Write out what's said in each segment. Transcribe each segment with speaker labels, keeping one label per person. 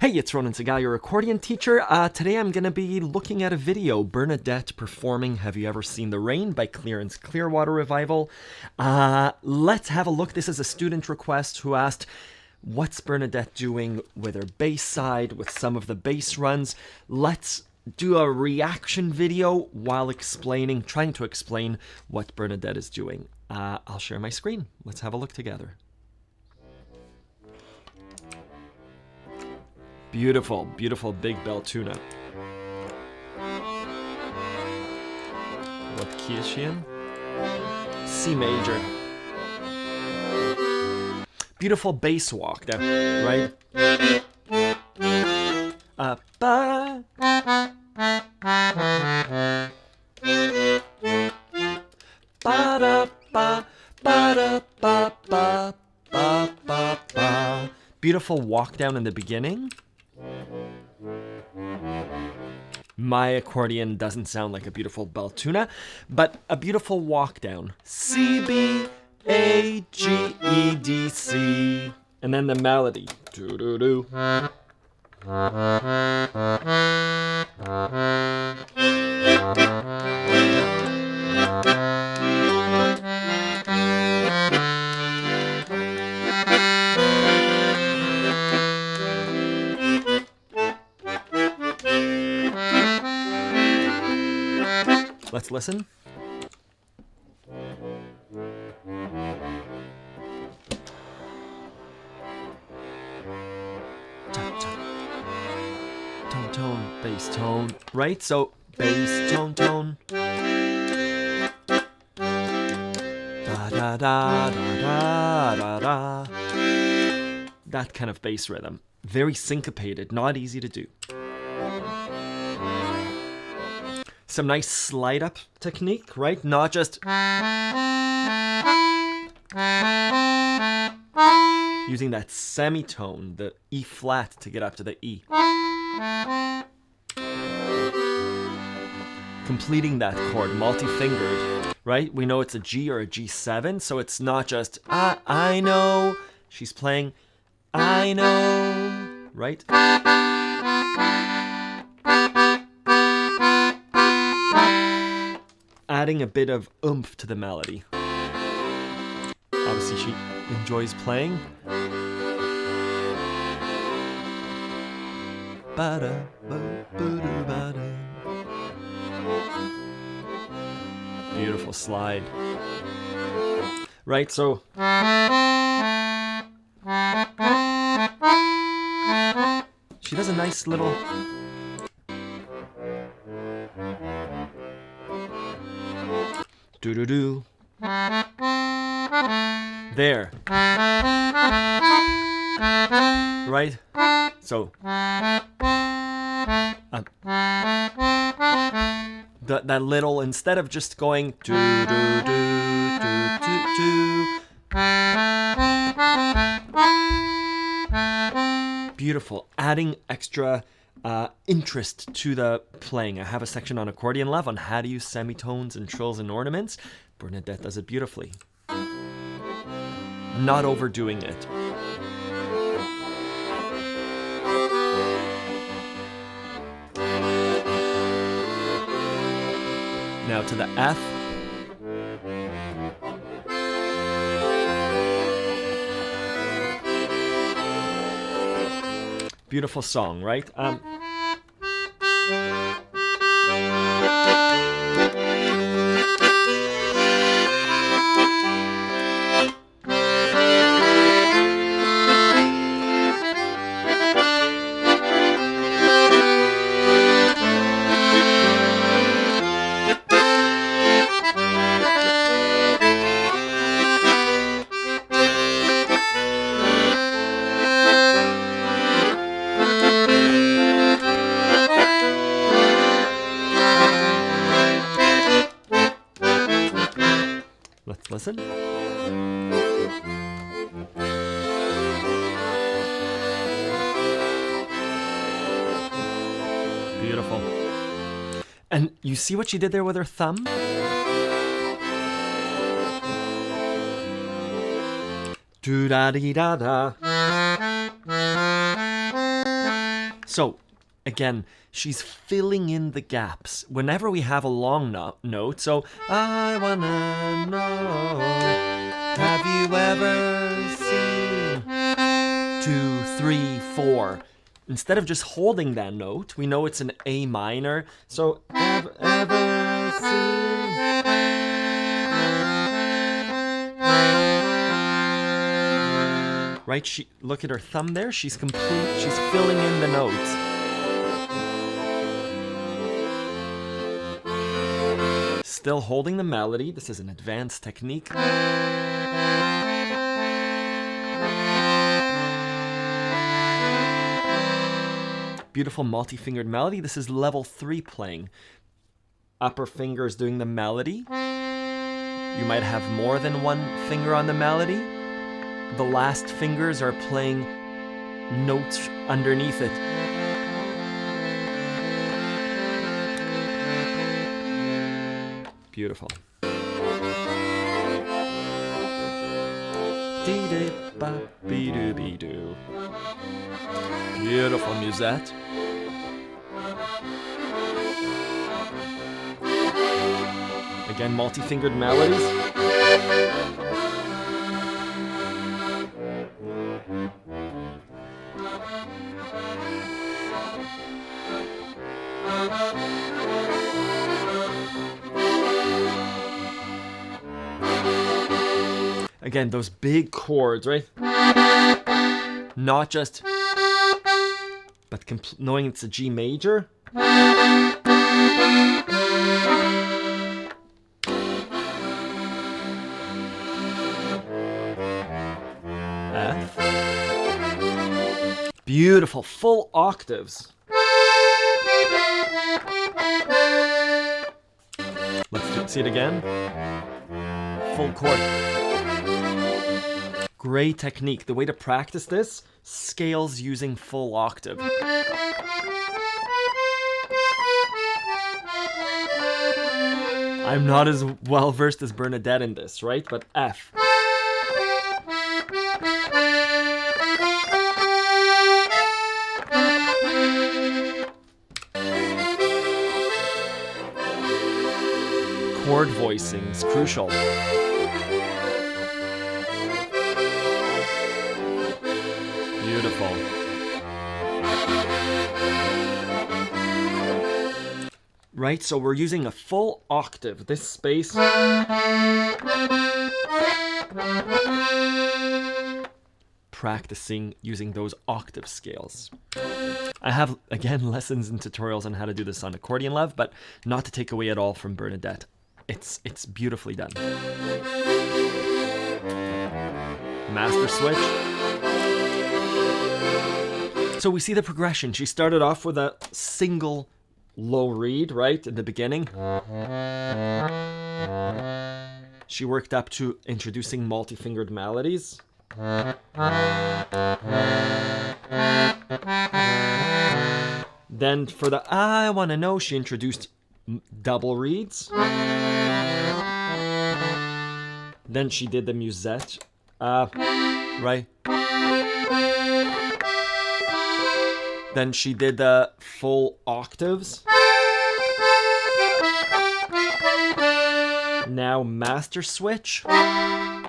Speaker 1: Hey, it's Ronan Segal, your accordion teacher. Today I'm going to be looking at a video, Bernadette performing Have You Ever Seen the Rain by Clearance Clearwater Revival. Let's have a look. This is a student request who asked, what's Bernadette doing with her bass side, with some of the bass runs? Let's do a reaction video while trying to explain what Bernadette is doing. I'll share my screen. Let's have a look together. Beautiful, beautiful big bell tuna. What key is she in? C major. Beautiful bass walk there, right? Ba. Ba-da, ba, ba-da, ba, ba, ba, ba, ba. Beautiful walk down in the beginning. My accordion doesn't sound like a beautiful bell tuna, but a beautiful walk down. C, B, A, G, E, D, C. And then the melody. Do-do-do. Let's listen. Tone, tone, bass tone, right? So bass, tone, tone. Da da da da da da da. That kind of bass rhythm. Very syncopated, not easy to do. Some nice slide up technique, right? Not just using that semitone, the E flat, to get up to the E. Completing that chord, multi-fingered, right? We know it's a G or a G7, so it's not just, I know. She's playing, I know, right? Adding a bit of oomph to the melody. Obviously, she enjoys playing. Beautiful slide. Right, so she does a nice little do-do-do. There. Right? So. That little, instead of just going do-do-do-do-do-do. Beautiful. Adding extra interest to the playing. I have a section on Accordion Love on how to use semitones and trills and ornaments. Bernadette does it beautifully. Not overdoing it. Now to the F. Beautiful song, right? Let's listen. Beautiful. And you see what she did there with her thumb? Do-da-dee-da-da. So, again, she's filling in the gaps. Whenever we have a long note, so I wanna know, have you ever seen 2, 3, 4? Instead of just holding that note, we know it's an A minor. So, have ever seen? Right? Look at her thumb there. She's complete. She's filling in the notes. Still holding the melody. This is an advanced technique. Beautiful multi-fingered melody. This is level 3 playing. Upper finger is doing the melody. You might have more than one finger on the melody. The last fingers are playing notes underneath it. Beautiful. Dee-dee-ba-be-doo-be-doo. Beautiful musette. Again, multi-fingered melodies. Again, those big chords, right? Not just, but knowing it's a G major. F. Beautiful, full octaves. Let's see it again. Full chord. Great technique. The way to practice this, scales using full octave. I'm not as well versed as Bernadette in this, right? But F. Chord voicing is crucial. Beautiful. Right, so we're using a full octave, this space. Practicing using those octave scales. I have, again, lessons and tutorials on how to do this on Accordion Love, but not to take away at all from Bernadette. It's beautifully done. Master switch. So we see the progression. She started off with a single low reed, right, in the beginning. She worked up to introducing multi-fingered melodies. Then for the I Wanna Know, she introduced double reeds. Then she did the musette, right? Then she did the full octaves. Now master switch.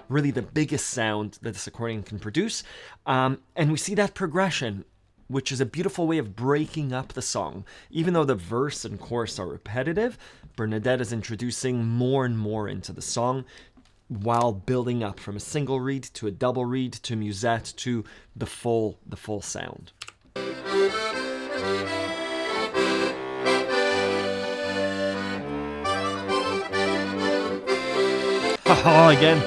Speaker 1: Really the biggest sound that this accordion can produce. And we see that progression, which is a beautiful way of breaking up the song. Even though the verse and chorus are repetitive, Bernadette is introducing more and more into the song while building up from a single reed to a double reed to musette to the full sound. Haha, again.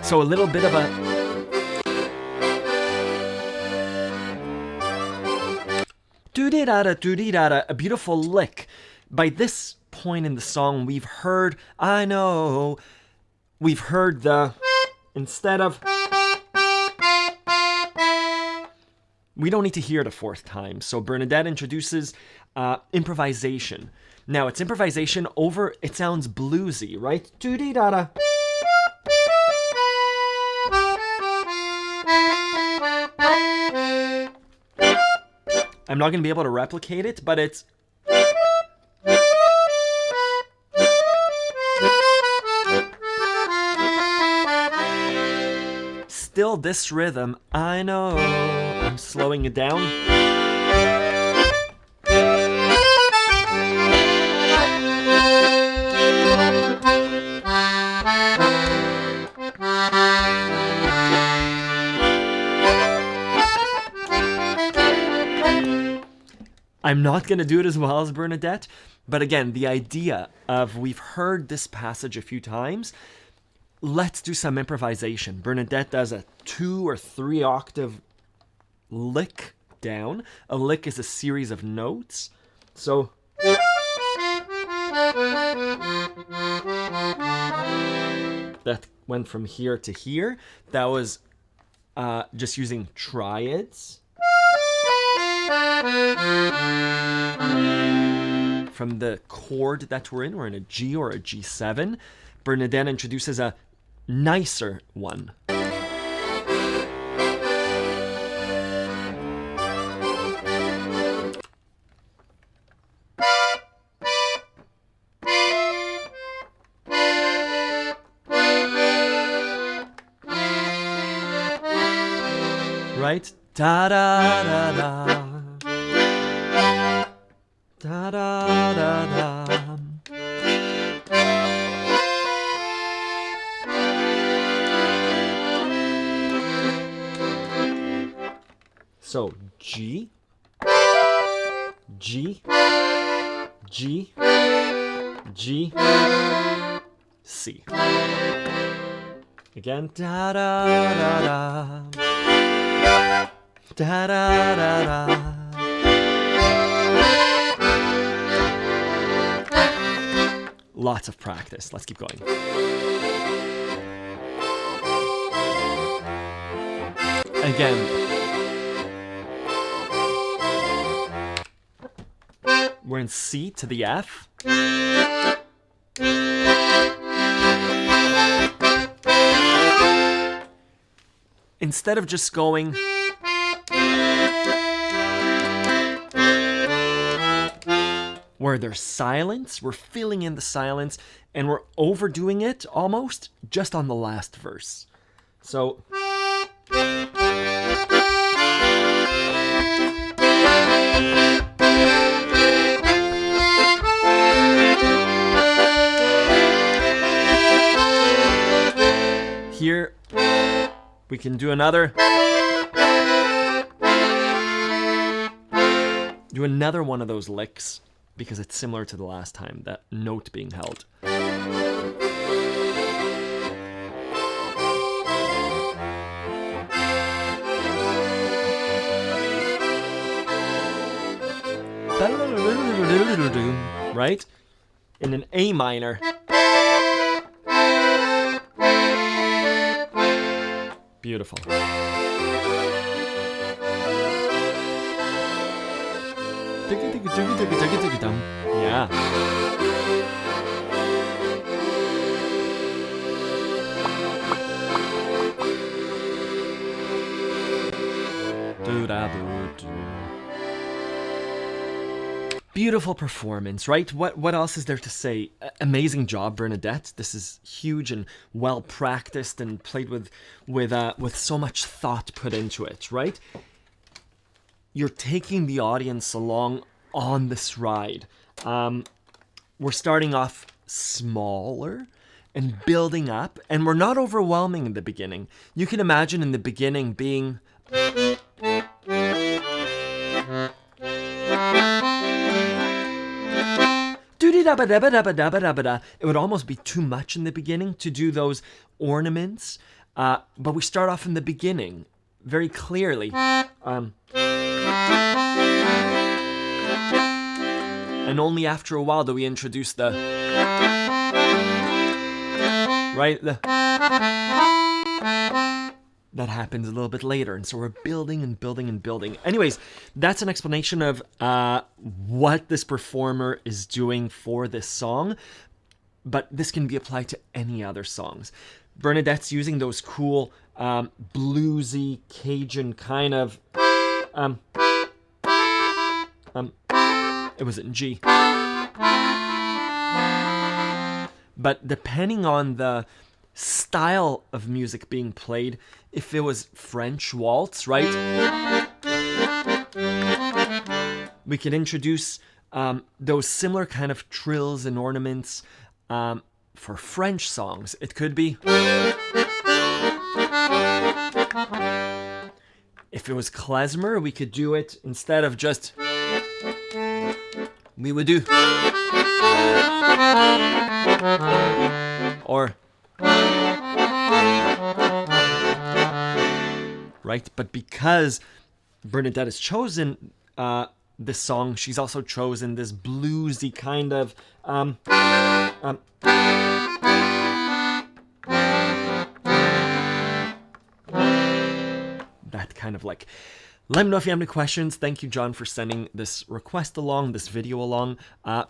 Speaker 1: So a little bit of a doo-dee-da-da, doo-dee-da-da, a beautiful lick. By this point in the song, we've heard, I know, we've heard the, instead of, we don't need to hear it a fourth time. So Bernadette introduces improvisation. Now it's improvisation over, it sounds bluesy, right? Doo-dee-da-da. not going to be able to replicate it, but it's... Still this rhythm, I know. I'm slowing it down. I'm not going to do it as well as Bernadette, but again, the idea of we've heard this passage a few times, let's do some improvisation. Bernadette does a 2 or 3 octave lick down. A lick is a series of notes. So that went from here to here. That was just using triads. From the chord that we're in a G or a G7. Bernadette introduces a nicer one. Right? Da da da da. Da da da da. So G, G, G, G, C. Again, da da da da. Da da da da. Lots of practice. Let's keep going. Again. We're in C to the F. Instead of just going where there's silence, we're filling in the silence, and we're overdoing it almost just on the last verse. So here we can do another one of those licks, because it's similar to the last time, that note being held. Right? In an A minor. Beautiful. Yeah. Beautiful performance, right? What else is there to say? Amazing job, Bernadette. This is huge and well practiced and played with so much thought put into it, right? You're taking the audience along on this ride. We're starting off smaller and building up, and we're not overwhelming in the beginning. You can imagine in the beginning being it would almost be too much in the beginning to do those ornaments, but we start off in the beginning very clearly. And only after a while do we introduce the, right? That happens a little bit later. And so we're building and building and building. Anyways, that's an explanation of what this performer is doing for this song. But this can be applied to any other songs. Bernadette's using those cool bluesy Cajun kind of It was in G. But depending on the style of music being played, if it was French waltz, right? We could introduce those similar kind of trills and ornaments for French songs. It could be, if it was klezmer, we could do it instead of just, we would do, or, right? But because Bernadette has chosen this song, she's also chosen this bluesy kind of that kind of like. Let me know if you have any questions. Thank you, John, for sending this request along, this video along.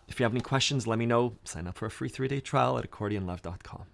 Speaker 1: If you have any questions, let me know. Sign up for a free 3-day trial at accordionlove.com.